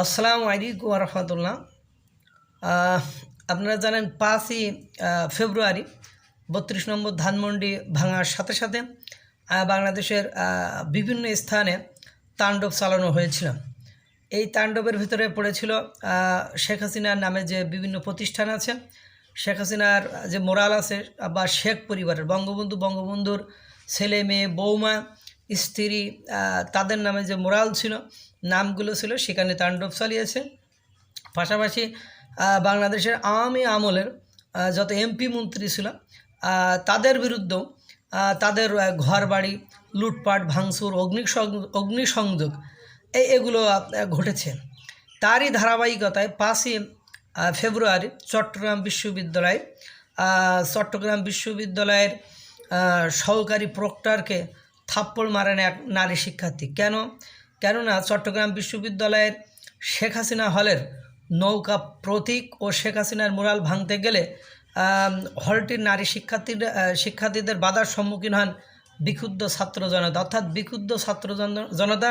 আসসালামু আলাইকুম রহমতুল্লাহ। আপনারা জানেন 5ই ফেব্রুয়ারি 32 নম্বর ধানমন্ডি ভাঙার সাথে সাথে বাংলাদেশের বিভিন্ন স্থানে তাণ্ডব চালানো হয়েছিল। এই তাণ্ডবের ভিতরে পড়েছিল শেখ হাসিনার নামে যে বিভিন্ন প্রতিষ্ঠান আছে, শেখ হাসিনার যে মোরাল আছে বা শেখ পরিবারের বঙ্গবন্ধুর ছেলে মেয়ে বৌমা স্ত্রী তাদের নামে যে মোরাল ছিল, নামগুলো ছিল, সেখানে তাণ্ডব চালিয়েছে। পাশাপাশি বাংলাদেশের আওয়ামী আমলের যত এমপি মন্ত্রী ছিল তাদের বিরুদ্ধেও তাদের ঘর বাড়ি লুটপাট ভাঙচুর অগ্নিসংযোগ এগুলো ঘটেছে। তারই ধারাবাহিকতায় 5ই ফেব্রুয়ারি চট্টগ্রাম বিশ্ববিদ্যালয়ের সহকারী প্রক্টরকে থাপ্পড় মারেন এক নারী শিক্ষার্থী। কেননা চট্টগ্রাম বিশ্ববিদ্যালয়ের শেখ হাসিনা হলের নৌকা প্রতীক ও শেখ হাসিনার মুরাল ভাঙতে গেলে হলটির নারী শিক্ষার্থীদের বাধার সম্মুখীন হন বিক্ষুব্ধ ছাত্র জনতা। অর্থাৎ বিক্ষুব্ধ ছাত্র জনতা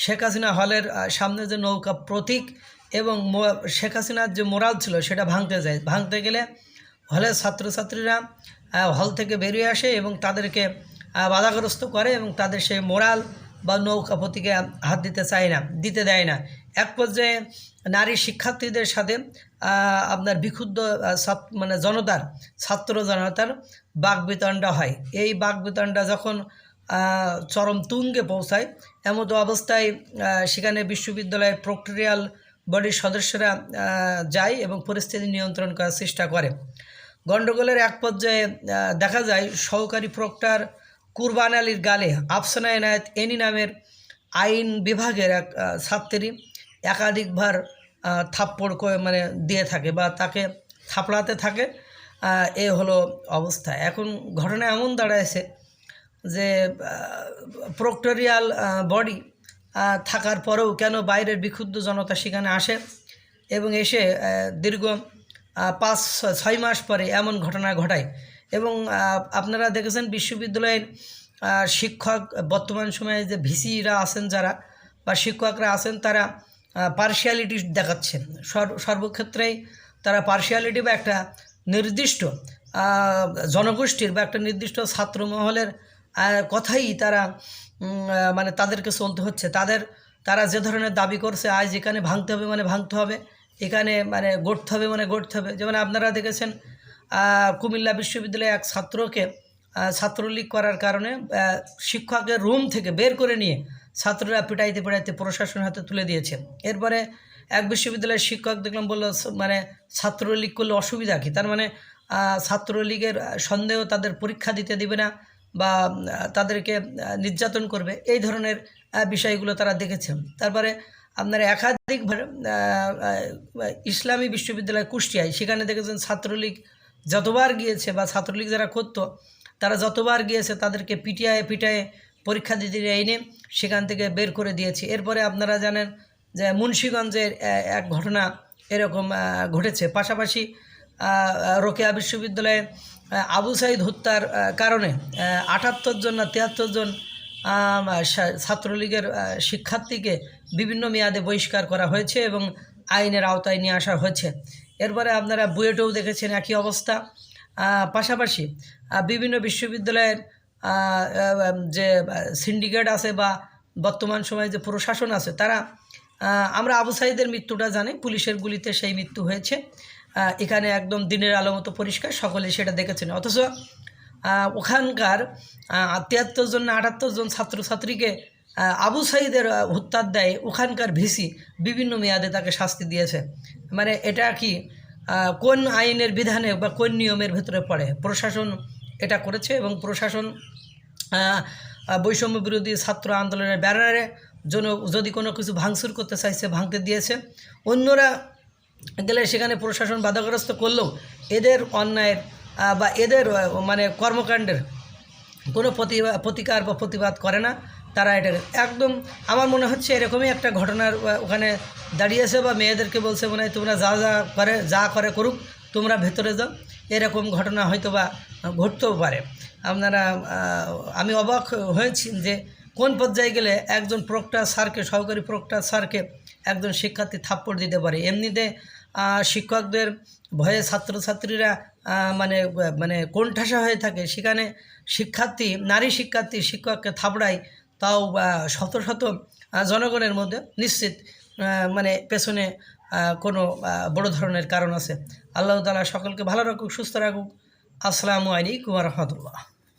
শেখ হাসিনা হলের সামনে যে নৌকা প্রতীক এবং শেখ হাসিনার যে মোরাল ছিল সেটা ভাঙতে গেলে হলের ছাত্রছাত্রীরা হল থেকে বেরিয়ে আসে এবং তাদেরকে বাধাগ্রস্ত করে এবং তাদের সেই মোরাল বা নৌকা প্রতীকে হাত দিতে দেয় না। এক পর্যায়ে নারী শিক্ষার্থীদের সাথে আপনার বিক্ষুব্ধ ছাত্র জনতার বাকবিতণ্ডা হয়। এই বাকবিতণ্ডা যখন চরম তুঙ্গে পৌঁছায়, এমতো অবস্থায় সেখানে বিশ্ববিদ্যালয়ের প্রক্টোরিয়াল বডির সদস্যরা যায় এবং পরিস্থিতি নিয়ন্ত্রণ করার চেষ্টা করে। গণ্ডগোলের এক পর্যায়ে দেখা যায় সহকারী প্রক্টর কুরবান আলীর গালে আফসানা এনায়েত এনি নামের আইন বিভাগের এক ছাত্রী একাধিকবার থাপ্পড় দিয়ে থাকে বা তাকে থাপড়াতে থাকে। এ হলো অবস্থা। এখন ঘটনা এমন দাঁড়ায়ছে যে প্রক্টোরিয়াল বডি থাকার পরেও কেন বাইরের বিক্ষুব্ধ জনতা সেখানে আসে এবং এসে দীর্ঘ 5-6 মাস পরে এমন ঘটনা ঘটায়। এবং আপনারা দেখেছেন বিশ্ববিদ্যালয়ের শিক্ষক বর্তমান সময়ে যে ভিসিরা আছেন যারা বা শিক্ষকরা আছেন তারা পার্শিয়ালিটি দেখাচ্ছেন। সর্বক্ষেত্রেই তারা পার্শিয়ালিটি বা একটা নির্দিষ্ট জনগোষ্ঠীর বা একটা নির্দিষ্ট ছাত্রমহলের কথাই তারা তাদেরকে চলতে হচ্ছে। তারা যে ধরনের দাবি করছে, আজ এখানে ভাঙতে হবে ভাঙতে হবে, এখানে গড়তে হবে। যেমন আপনারা দেখেছেন কুমিল্লা বিশ্ববিদ্যালয়ে এক ছাত্রকে ছাত্রলীগ করার কারণে শিক্ষকের রুম থেকে বের করে নিয়ে ছাত্ররা পিটাইতে প্রশাসনের হাতে তুলে দিয়েছে। এরপরে এক বিশ্ববিদ্যালয়ের শিক্ষক দেখলাম বলল ছাত্রলীগ করলে অসুবিধা কী, তার ছাত্রলীগের সন্দেহ তাদের পরীক্ষা দিতে দিবে না বা তাদেরকে নির্যাতন করবে, এই ধরনের বিষয়গুলো তারা দেখেছেন। তারপরে আপনারা একাধিকবার ইসলামী বিশ্ববিদ্যালয় কুষ্টিয়ায় সেখানে দেখেছেন ছাত্রলীগ যতবার গিয়েছে বা ছাত্রলীগ যারা করতো তারা যতবার গিয়েছে তাদেরকে পিটায়ে পরীক্ষা দিতে এনে সেখান থেকে বের করে দিয়েছে। এরপরে আপনারা জানেন যে মুন্সিগঞ্জের এক ঘটনা এরকম ঘটেছে। পাশাপাশি রোকেয়া বিশ্ববিদ্যালয়ে আবু সাইদ হত্যার কারণে 78 জন না 73 জন ছাত্রলীগের শিক্ষার্থীকে বিভিন্ন মেয়াদে বহিষ্কার করা হয়েছে এবং আইনের আওতায় নিয়ে আসা হয়েছে। এরপরে আপনারা বুয়েটেও দেখেছেন একই অবস্থা। পাশাপাশি বিভিন্ন বিশ্ববিদ্যালয়ের যে সিন্ডিকেট আছে বা বর্তমান সময়ে যে প্রশাসন আছে তারা, আমরা আবু সাইদের মৃত্যুটা জানি, পুলিশের গুলিতে সেই মৃত্যু হয়েছে। এখানে একদম দিনের আলো মতো পরিষ্কার, সকলে সেটা দেখেছেন। অথচ ওখানকার 73 জন না 78 জন ছাত্রছাত্রীকে আবু সাইদের হত্যার দায়ে ওখানকার ভিসি বিভিন্ন মেয়াদে তাকে শাস্তি দিয়েছে। এটা কি কোন আইনের বিধানে বা কোন নিয়মের ভেতরে পড়ে? প্রশাসন এটা করেছে এবং প্রশাসন বৈষম্য বিরোধী ছাত্র আন্দোলনের ব্যানারে যদি কোনো কিছু ভাঙচুর করতে চাইছে ভাঙতে দিয়েছে। অন্যরা গেলে সেখানে প্রশাসন বাধাগ্রস্ত করলেও এদের অন্যায়ের বা এদের কর্মকাণ্ডের কোনো প্রতিকার বা প্রতিবাদ করে না। তারা এটা একদম আমার মনে হচ্ছে এরকমই একটা ঘটনার ওখানে দাঁড়িয়েছে বা মেয়েদেরকে বলছে তোমরা যা করে করুক, তোমরা ভেতরে যাও। এরকম ঘটনা হয়তো বা ঘটতেও পারে। আমি অবাক হয়েছি যে কোন পর্যায়ে গেলে একজন প্রক্টর স্যারকে, সহকারী প্রক্টর স্যারকে একজন শিক্ষার্থী থাপ্পড় দিতে পারে। এমনিতে শিক্ষকদের ভয়ে ছাত্রছাত্রীরা মানে মানে কোণঠাসা হয়ে থাকে, সেখানে শিক্ষার্থী, নারী শিক্ষার্থী শিক্ষককে থাপড়ায়, তাও শত শত জনগণের মধ্যে, নিশ্চিত মানে পেছনে কোনো বড় ধরনের কারণ আছে। আল্লাহ তাআলা সকলকে ভালো রাখুক, সুস্থ রাখুক। আসসালামু আলাইকুম ওয়া রাহমাতুল্লাহ।